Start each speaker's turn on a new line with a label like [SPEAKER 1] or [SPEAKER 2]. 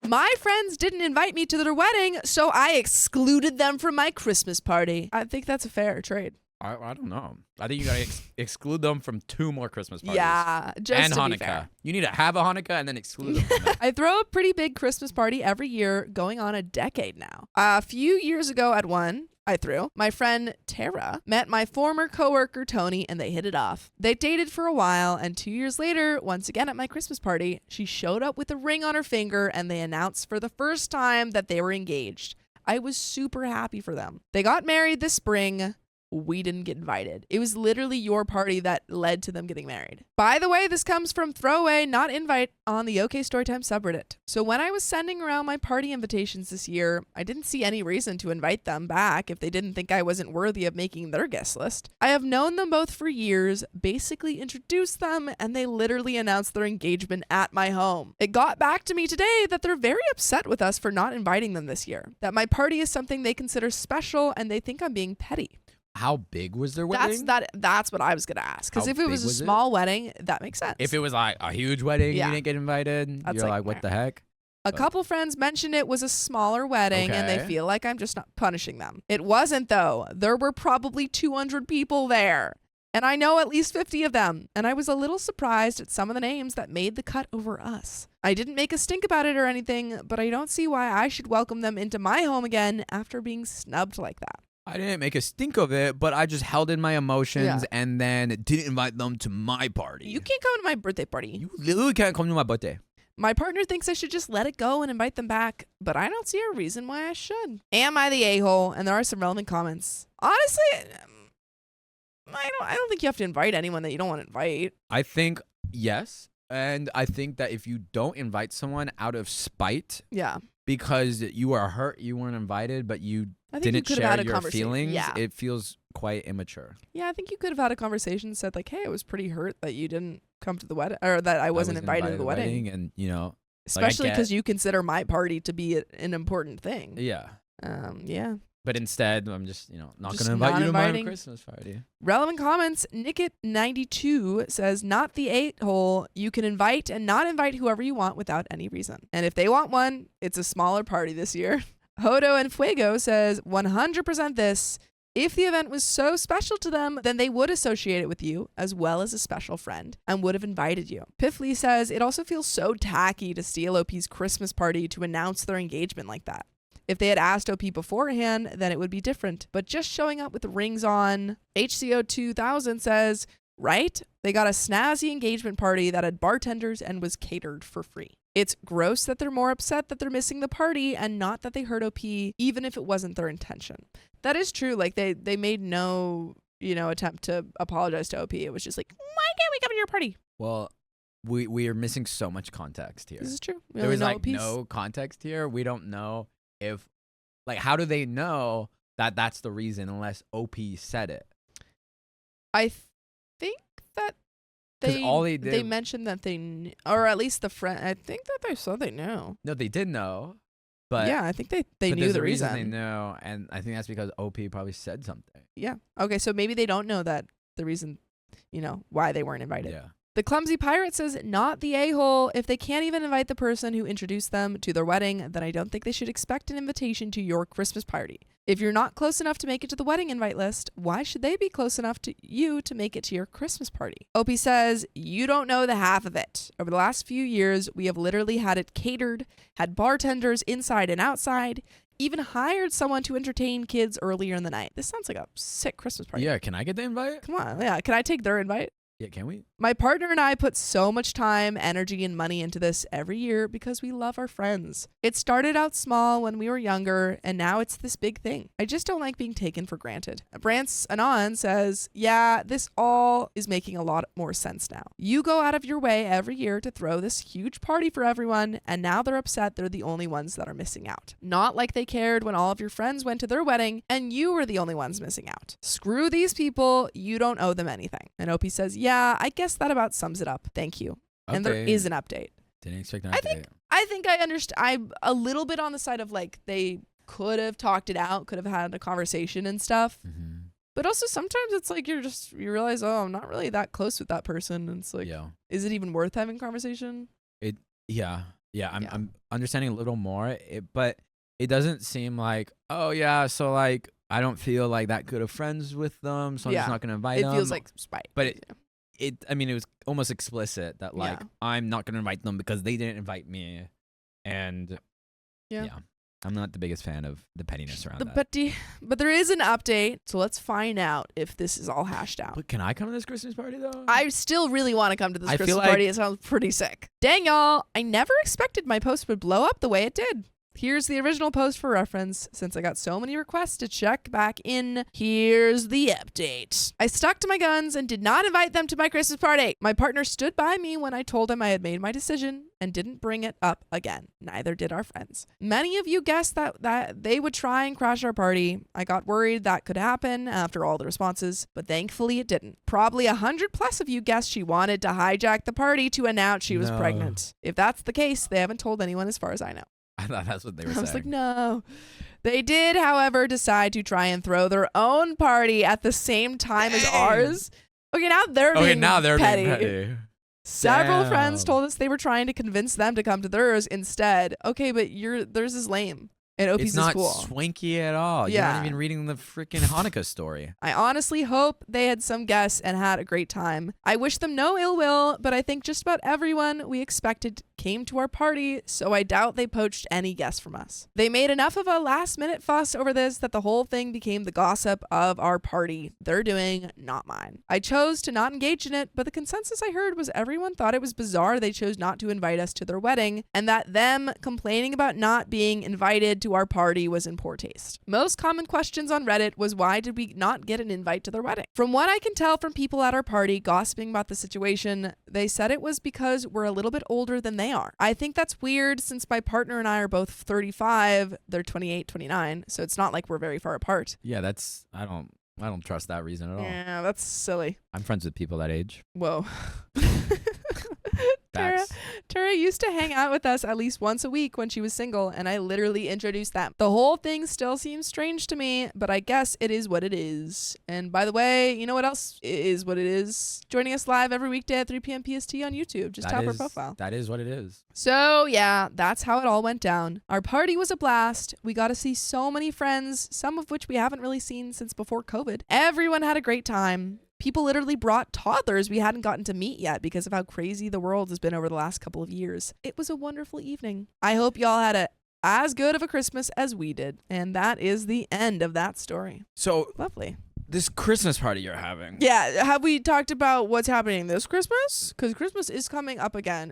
[SPEAKER 1] My friends didn't invite me to their wedding, so I excluded them from my Christmas party. I think that's a fair trade.
[SPEAKER 2] I don't know. I think you gotta exclude them from 2 more Christmas parties.
[SPEAKER 1] Yeah, just
[SPEAKER 2] and
[SPEAKER 1] to
[SPEAKER 2] Hanukkah.
[SPEAKER 1] be fair.
[SPEAKER 2] You need to have a Hanukkah and then exclude them from that.
[SPEAKER 1] I throw a pretty big Christmas party every year, going on a decade now. A few years ago at one, my friend Tara met my former coworker Tony, and they hit it off. They dated for a while, and 2 years later, once again at my Christmas party, she showed up with a ring on her finger, and they announced for the first time that they were engaged. I was super happy for them. They got married this spring. We didn't get invited. It was literally your party that led to them getting married. By the way, this comes from throwaway, not invite, on the OKstorytime subreddit. So when I was sending around my party invitations this year, I didn't see any reason to invite them back if they didn't think I wasn't worthy of making their guest list. I have known them both for years, basically introduced them, and they literally announced their engagement at my home. It got back to me today that they're very upset with us for not inviting them this year, that my party is something they consider special and they think I'm being petty.
[SPEAKER 2] How big was their wedding?
[SPEAKER 1] That's what I was gonna ask. Because if it was a small wedding, that makes sense.
[SPEAKER 2] If it was like a huge wedding, you didn't get invited. You're like, what the heck?
[SPEAKER 1] A couple friends mentioned it was a smaller wedding, and they feel like I'm just not punishing them. It wasn't, though. There were probably 200 people there, and I know at least 50 of them. And I was a little surprised at some of the names that made the cut over us. I didn't make a stink about it or anything, but I don't see why I should welcome them into my home again after being snubbed like that.
[SPEAKER 2] I didn't make a stink of it, but I just held in my emotions and then didn't invite them to my party.
[SPEAKER 1] You can't come to my birthday party.
[SPEAKER 2] You literally can't come to my birthday.
[SPEAKER 1] My partner thinks I should just let it go and invite them back, but I don't see a reason why I should. Am I the a-hole? And there are some relevant comments. Honestly, I don't think you have to invite anyone that you don't want to invite.
[SPEAKER 2] I think yes, and I think that if you don't invite someone out of spite, because you are hurt, you weren't invited, but you didn't share your feelings, it feels quite immature. Yeah,
[SPEAKER 1] I think you could have had a conversation and said like, hey, I was pretty hurt that you didn't come to the wedding, or that I wasn't invited to the wedding.
[SPEAKER 2] And, you know,
[SPEAKER 1] especially because you consider my party to be an important thing.
[SPEAKER 2] Yeah.
[SPEAKER 1] Yeah.
[SPEAKER 2] But instead, I'm just, not going to invite you to my Christmas party.
[SPEAKER 1] Relevant comments. Nickit92 says, not the a-hole. You can invite and not invite whoever you want without any reason. And if they want one, it's a smaller party this year. Hodo and Fuego says, 100% this. If the event was so special to them, then they would associate it with you as well as a special friend and would have invited you. Piffly says, it also feels so tacky to steal OP's Christmas party to announce their engagement like that. If they had asked OP beforehand, then it would be different. But just showing up with rings on. HCO 2000 says, right? They got a snazzy engagement party that had bartenders and was catered for free. It's gross that they're more upset that they're missing the party and not that they hurt OP, even if it wasn't their intention. That is true. Like they made no, attempt to apologize to OP. It was just like, why can't we come to your party?
[SPEAKER 2] Well, we are missing so much context here.
[SPEAKER 1] This is true.
[SPEAKER 2] There was no context here. We don't know if, how do they know that that's the reason unless OP said it?
[SPEAKER 1] I think that they mentioned that they or at least the friend. I think that they said they knew.
[SPEAKER 2] No, they did know, but
[SPEAKER 1] yeah, I think they knew the reason.
[SPEAKER 2] They know, and I think that's because OP probably said something.
[SPEAKER 1] Yeah. Okay, so maybe they don't know that the reason, why they weren't invited.
[SPEAKER 2] Yeah.
[SPEAKER 1] The Clumsy Pirate says, not the a-hole. If they can't even invite the person who introduced them to their wedding, then I don't think they should expect an invitation to your Christmas party. If you're not close enough to make it to the wedding invite list, why should they be close enough to you to make it to your Christmas party? OP says, you don't know the half of it. Over the last few years, we have literally had it catered, had bartenders inside and outside, even hired someone to entertain kids earlier in the night. This sounds like a sick Christmas party.
[SPEAKER 2] Yeah, can I get the invite?
[SPEAKER 1] Come on, yeah. Can I take their invite?
[SPEAKER 2] Yeah, can we?
[SPEAKER 1] My partner and I put so much time, energy, and money into this every year because we love our friends. It started out small when we were younger, and now it's this big thing. I just don't like being taken for granted. Brance Anon says, yeah, this all is making a lot more sense now. You go out of your way every year to throw this huge party for everyone, and now they're upset they're the only ones that are missing out. Not like they cared when all of your friends went to their wedding, and you were the only ones missing out. Screw these people. You don't owe them anything. And OP says, yeah, I guess that about sums it up. Thank you. Okay. And there is an update.
[SPEAKER 2] Didn't expect an update.
[SPEAKER 1] I think I understand. I'm a little bit on the side of they could have talked it out, could have had a conversation and stuff. Mm-hmm. But also sometimes it's like you realize, oh, I'm not really that close with that person. And it's like, is it even worth having a conversation?
[SPEAKER 2] Yeah. Yeah, I'm understanding a little more, but it doesn't seem like, oh yeah, so like I don't feel like that good of friends with them, so I'm just not gonna invite them.
[SPEAKER 1] It feels like spite.
[SPEAKER 2] But I mean, it was almost explicit that like I'm not gonna invite them because they didn't invite me, and yeah. I'm not the biggest fan of the pettiness around that.
[SPEAKER 1] But there is an update, so let's find out if this is all hashed out.
[SPEAKER 2] But can I come to this Christmas party, though?
[SPEAKER 1] I still really want to come to this Christmas party. It sounds pretty sick. Dang, y'all. I never expected my post would blow up the way it did. Here's the original post for reference. Since I got so many requests to check back in, here's the update. I stuck to my guns and did not invite them to my Christmas party. My partner stood by me when I told him I had made my decision and didn't bring it up again. Neither did our friends. Many of you guessed that they would try and crash our party. I got worried that could happen after all the responses, but thankfully it didn't. Probably 100+ of you guessed she wanted to hijack the party to announce she was pregnant. If that's the case, they haven't told anyone as far as I know.
[SPEAKER 2] I thought that's what they were saying.
[SPEAKER 1] I was like, no. They did, however, decide to try and throw their own party at the same time as ours. Okay, now they're being petty. Several friends told us they were trying to convince them to come to theirs instead. Okay, but theirs is lame. And OP's is cool.
[SPEAKER 2] It's not swanky at all. You're not even reading the freaking Hanukkah story.
[SPEAKER 1] I honestly hope they had some guests and had a great time. I wish them no ill will, but I think just about everyone we expected came to our party, so I doubt they poached any guests from us. They made enough of a last-minute fuss over this that the whole thing became the gossip of our party. They're doing, not mine. I chose to not engage in it, but the consensus I heard was everyone thought it was bizarre they chose not to invite us to their wedding, and that them complaining about not being invited to our party was in poor taste. Most common questions on Reddit was why did we not get an invite to their wedding? From what I can tell from people at our party gossiping about the situation, they said it was because we're a little bit older than they are. I think that's weird since my partner and I are both 35, they're 28, 29, so it's not like we're very far apart.
[SPEAKER 2] Yeah, I don't trust that reason at all.
[SPEAKER 1] Yeah, that's silly.
[SPEAKER 2] I'm friends with people that age.
[SPEAKER 1] Whoa. Tara used to hang out with us at least once a week when she was single, and I literally introduced them. The whole thing still seems strange to me, but I guess it is what it is. And by the way, you know what else is what it is? Joining us live every weekday at 3 p.m. PST on YouTube. Just tap our profile.
[SPEAKER 2] That is what it is.
[SPEAKER 1] So yeah, that's how it all went down. Our party was a blast. We got to see so many friends, some of which we haven't really seen since before COVID. Everyone had a great time. People literally brought toddlers we hadn't gotten to meet yet because of how crazy the world has been over the last couple of years. It was a wonderful evening. I hope y'all had as good of a Christmas as we did. And that is the end of that story.
[SPEAKER 2] So
[SPEAKER 1] lovely.
[SPEAKER 2] This Christmas party you're having.
[SPEAKER 1] Yeah. Have we talked about what's happening this Christmas? Because Christmas is coming up again.